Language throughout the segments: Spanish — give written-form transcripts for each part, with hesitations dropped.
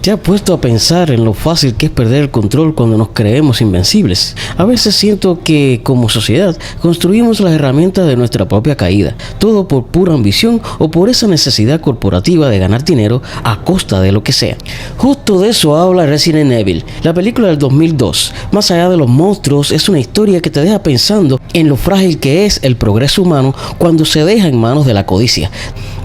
¿Te has puesto a pensar en lo fácil que es perder el control cuando nos creemos invencibles? A veces siento que, como sociedad, construimos las herramientas de nuestra propia caída, todo por pura ambición o por esa necesidad corporativa de ganar dinero a costa de lo que sea. Justo de eso habla Resident Evil, la película del 2002. Más allá de los monstruos, es una historia que te deja pensando en lo frágil que es el progreso humano cuando se deja en manos de la codicia.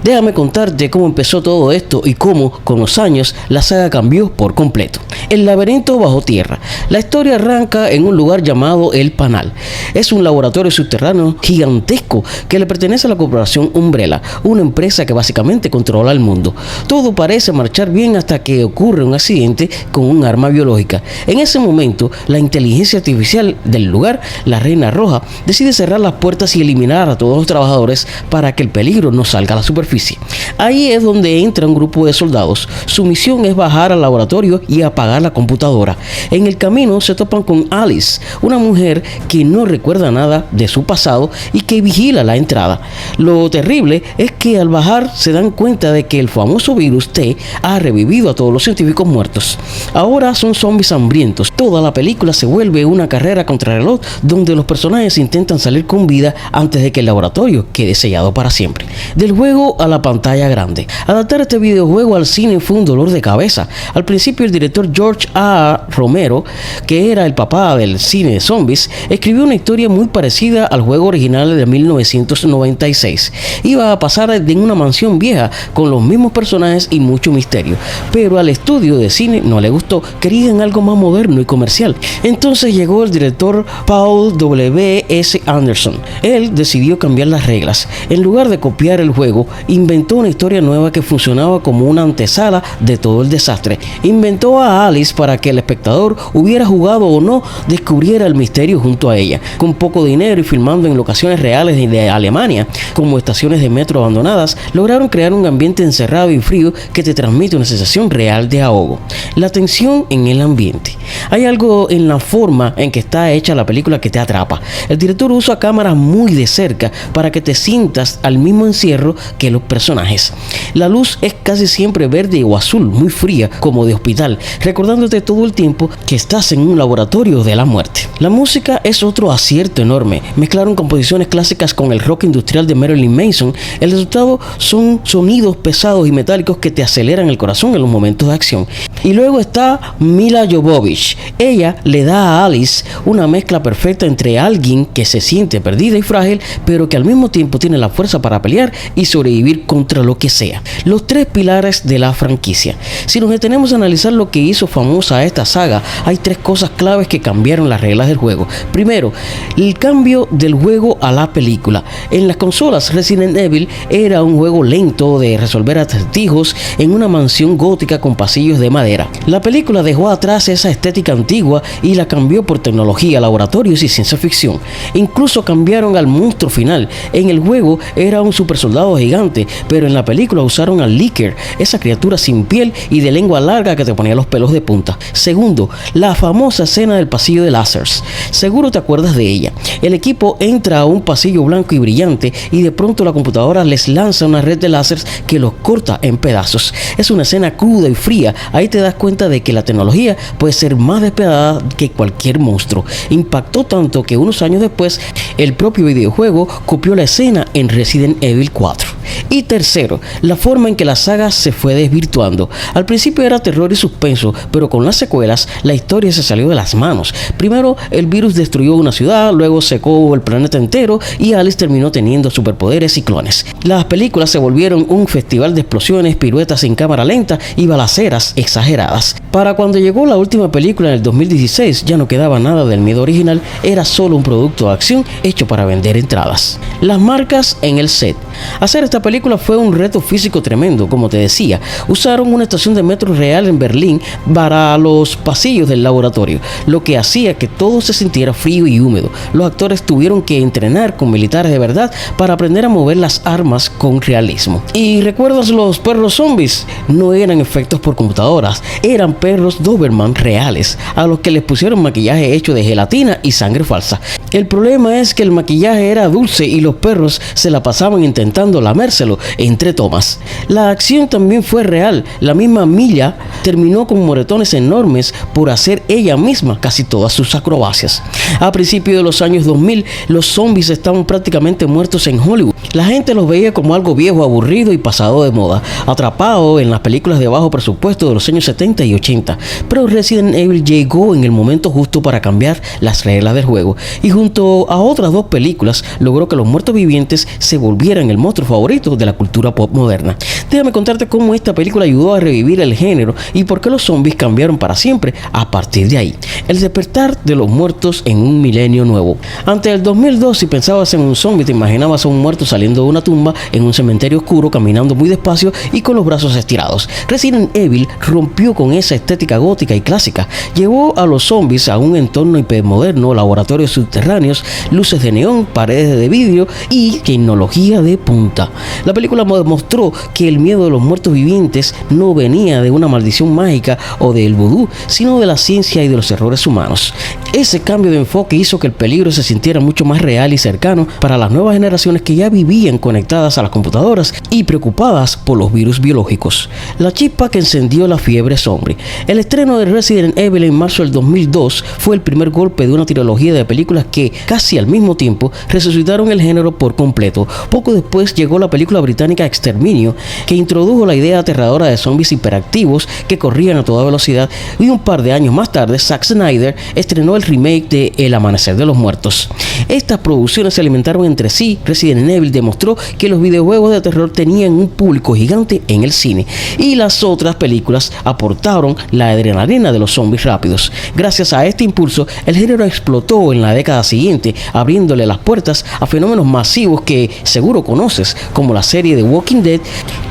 Déjame contarte cómo empezó todo esto y cómo, con los años, la saga cambió por completo. El laberinto bajo tierra. La historia arranca en un lugar llamado El Panal. Es un laboratorio subterráneo gigantesco que le pertenece a la corporación Umbrella, una empresa que básicamente controla el mundo. Todo parece marchar bien hasta que ocurre un accidente con un arma biológica. En ese momento, la inteligencia artificial del lugar, la Reina Roja, decide cerrar las puertas y eliminar a todos los trabajadores para que el peligro no salga a la superficie. Ahí es donde entra un grupo de soldados. Su misión es bajar al laboratorio y apagar la computadora. En el camino se topan con Alice, una mujer que no recuerda nada de su pasado y que vigila la entrada. Lo terrible es que al bajar se dan cuenta de que el famoso virus T ha revivido a todos los científicos muertos. Ahora son zombies hambrientos. Toda la película se vuelve una carrera contra el reloj donde los personajes intentan salir con vida antes de que el laboratorio quede sellado para siempre. Del juego a la pantalla grande. Adaptar este videojuego al cine fue un dolor de cabeza. Al principio el director George A. Romero, que era el papá del cine de zombies, escribió una historia muy parecida al juego original de 1996. Iba a pasar en una mansión vieja con los mismos personajes y mucho misterio, pero al estudio de cine no le gustó, querían algo más moderno y comercial. Entonces llegó el director Paul W. S. Anderson. Él decidió cambiar las reglas. En lugar de copiar el juego, inventó una historia nueva que funcionaba como una antesala de todo el desastre. Inventó a Alice para que el espectador, hubiera jugado o no, descubriera el misterio junto a ella. Con poco dinero y filmando en locaciones reales de Alemania, como estaciones de metro abandonadas, lograron crear un ambiente encerrado y frío que te transmite una sensación real de ahogo. La tensión en el ambiente. Hay algo en la forma en que está hecha la película que te atrapa. El director usa cámaras muy de cerca para que te sientas al mismo encierro que los personajes. La luz es casi siempre verde o azul, muy fría, como de hospital, recordándote todo el tiempo que estás en un laboratorio de la muerte. La música es otro acierto enorme. Mezclaron composiciones clásicas con el rock industrial de Marilyn Manson. El resultado son sonidos pesados y metálicos que te aceleran el corazón en los momentos de acción. Y luego está Milla Jovovich. Ella le da a Alice una mezcla perfecta entre alguien que se siente perdida y frágil, pero que al mismo tiempo tiene la fuerza para pelear y sobrevivir contra lo que sea. Los tres pilares de la franquicia. Si nos detenemos a analizar lo que hizo famosa a esta saga, hay tres cosas claves que cambiaron las reglas del juego. Primero, el cambio del juego a la película. En las consolas, Resident Evil era un juego lento de resolver acertijos en una mansión gótica con pasillos de madera. La película dejó atrás esa estética antigua y la cambió por tecnología, laboratorios y ciencia ficción. Incluso cambiaron al monstruo final. En el juego era un super soldado gigante, pero en la película usaron al Licker, esa criatura sin piel y de lengua larga que te ponía los pelos de punta. Segundo, la famosa escena del pasillo de láseres. Seguro te acuerdas de ella. El equipo entra a un pasillo blanco y brillante y de pronto la computadora les lanza una red de láseres que los corta en pedazos. Es una escena cruda y fría. Ahí te das cuenta de que la tecnología puede ser más despiadada que cualquier monstruo. Impactó tanto que unos años después el propio videojuego copió la escena en Resident Evil 4. Y tercero, la forma en que la saga se fue desvirtuando. Al principio era terror y suspenso, pero con las secuelas la historia se salió de las manos. Primero el virus destruyó una ciudad, luego secó el planeta entero y Alice terminó teniendo superpoderes y clones. Las películas se volvieron un festival de explosiones, piruetas en cámara lenta y balaceras exageradas. Para cuando llegó la última película en el 2016 ya no quedaba nada del miedo original, era solo un producto de acción hecho para vender entradas. Las marcas en el set. Hacer esta película fue un reto físico tremendo, como te decía. Usaron una estación de metro real en Berlín para los pasillos del laboratorio, lo que hacía que todo se sintiera frío y húmedo. Los actores tuvieron que entrenar con militares de verdad para aprender a mover las armas con realismo. ¿Y recuerdas los perros zombies? No eran efectos por computadoras, eran perros Doberman reales, a los que les pusieron maquillaje hecho de gelatina y sangre falsa. El problema es que el maquillaje era dulce y los perros se la pasaban intentando lamer comérselo entre tomas. La acción también fue real. La misma Milla terminó con moretones enormes por hacer ella misma casi todas sus acrobacias. A principios de los años 2000, los zombies estaban prácticamente muertos en Hollywood. La gente los veía como algo viejo, aburrido y pasado de moda, atrapado en las películas de bajo presupuesto de los años 70 y 80. Pero Resident Evil llegó en el momento justo para cambiar las reglas del juego, y junto a otras dos películas logró que los muertos vivientes se volvieran el monstruo favorito de la cultura pop moderna. Déjame contarte cómo esta película ayudó a revivir el género y por qué los zombies cambiaron para siempre a partir de ahí. El despertar de los muertos en un milenio nuevo. Antes del 2002, si pensabas en un zombie, te imaginabas a un muerto saliendo de una tumba en un cementerio oscuro, caminando muy despacio y con los brazos estirados. Resident Evil rompió con esa estética gótica y clásica. Llevó a los zombies a un entorno hipermoderno, laboratorios subterráneos, luces de neón, paredes de vidrio y tecnología de punta. La película demostró que el miedo de los muertos vivientes no venía de una maldición mágica o del vudú, sino de la ciencia y de los errores humanos. Ese cambio de enfoque hizo que el peligro se sintiera mucho más real y cercano para las nuevas generaciones que ya vivían conectadas a las computadoras y preocupadas por los virus biológicos. La chispa que encendió la fiebre zombie. El estreno de Resident Evil en marzo del 2002 fue el primer golpe de una trilogía de películas que, casi al mismo tiempo, resucitaron el género por completo. Poco después llegó la película británica Exterminio, que introdujo la idea aterradora de zombies hiperactivos que corrían a toda velocidad, y un par de años más tarde, Zack Snyder estrenó el remake de El Amanecer de los Muertos. Estas producciones se alimentaron entre sí. Resident Evil demostró que los videojuegos de terror tenían un público gigante en el cine, y las otras películas aportaron la adrenalina de los zombies rápidos. Gracias a este impulso, el género explotó en la década siguiente, abriéndole las puertas a fenómenos masivos que seguro conoces, como la serie de Walking Dead,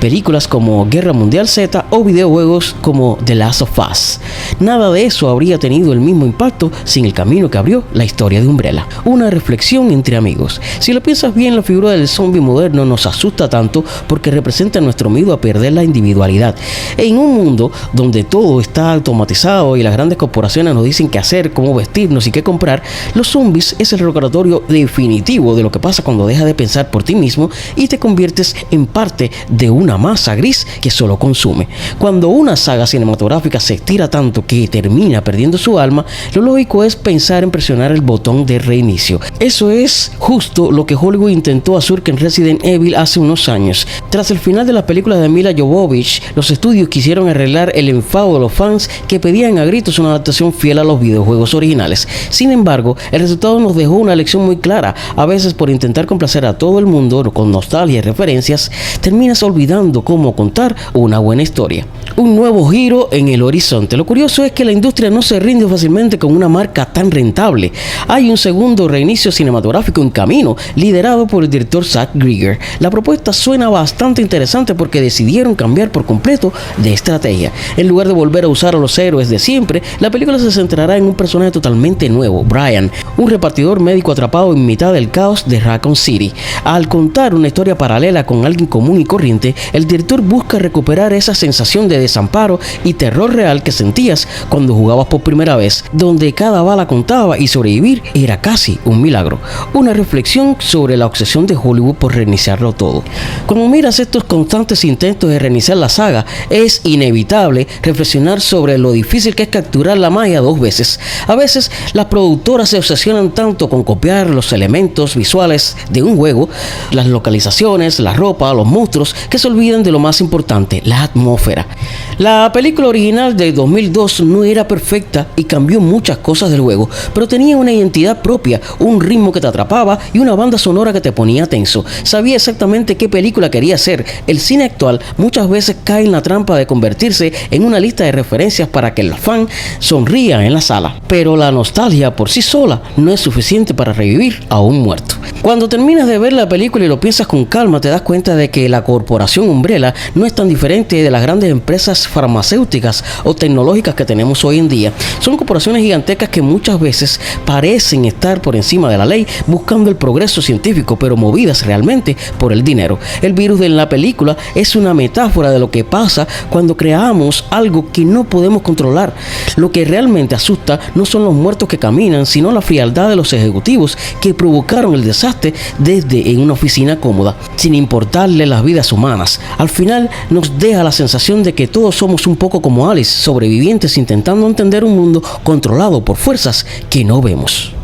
películas como Guerra Mundial Z o videojuegos como The Last of Us. Nada de eso habría tenido el mismo impacto sin el camino que abrió la historia de Umbrella. Una reflexión entre amigos. Si lo piensas bien, la figura del zombie moderno nos asusta tanto porque representa nuestro miedo a perder la individualidad. En un mundo donde todo está automatizado y las grandes corporaciones nos dicen qué hacer, cómo vestirnos y qué comprar, los zombies es el recordatorio definitivo de lo que pasa cuando dejas de pensar por ti mismo y te conviertes en parte de una masa gris que solo consume. Cuando una saga cinematográfica se estira tanto que termina perdiendo su alma, lo lógico es pensar en presionar el botón de reinicio. Eso es justo lo que Hollywood intentó hacer en Resident Evil hace unos años. Tras el final de las películas de Milla Jovovich, los estudios quisieron arreglar el enfado de los fans que pedían a gritos una adaptación fiel a los videojuegos originales. Sin embargo, el resultado nos dejó una lección muy clara. A veces, por intentar complacer a todo el mundo con nostalgia y referencias, terminas olvidando cómo contar una buena historia. Un nuevo giro en el horizonte. Lo curioso es que la industria no se rinde fácilmente con una marca tan rentable. Hay un segundo reinicio cinematográfico en camino, liderado por el director Zack Grieger. La propuesta suena bastante interesante porque decidieron cambiar por completo de estrategia. En lugar de volver a usar a los héroes de siempre, la película se centrará en un personaje totalmente nuevo, Brian, un repartidor médico atrapado en mitad del caos de Raccoon City. Al contar una historia paralela con alguien común y corriente, el director busca recuperar esa sensación de desamparo y terror real que sentías cuando jugabas por primera vez, donde cada bala contaba y sobrevivir era casi un milagro. Una reflexión sobre la obsesión de Hollywood por reiniciarlo todo. Cuando miras estos constantes intentos de reiniciar la saga, es inevitable reflexionar sobre lo difícil que es capturar la magia dos veces. A veces las productoras se obsesionan tanto con copiar los elementos visuales de un juego, las localizaciones, la ropa, los monstruos, que se olvidan de lo más importante, la atmósfera. La película original de 2002 no era perfecta y cambió muchas cosas del juego, pero tenía una identidad propia, un ritmo que te atrapaba y una banda sonora que te ponía tenso. Sabía exactamente qué película quería hacer. El cine actual muchas veces cae en la trampa de convertirse en una lista de referencias para que el fan sonría en la sala, pero la nostalgia por sí sola no es suficiente para revivir a un muerto. Cuando terminas de ver la película y lo piensas con calma, te das cuenta de que la corporación Umbrella no es tan diferente de las grandes empresas farmacéuticas o tecnológicas que tenemos hoy en día. Son corporaciones gigantescas que muchas veces parecen estar por encima de la ley, buscando el progreso científico, pero movidas realmente por el dinero. El virus de la película es una metáfora de lo que pasa cuando creamos algo que no podemos controlar. Lo que realmente asusta no son los muertos que caminan, sino la frialdad de los ejecutivos que provocaron el desastre desde en una oficina cómoda, sin importarle las vidas humanas. Al final nos deja la sensación de que todos somos un poco como Alice, sobrevivientes intentando entender un mundo controlado por fuerzas que no vemos.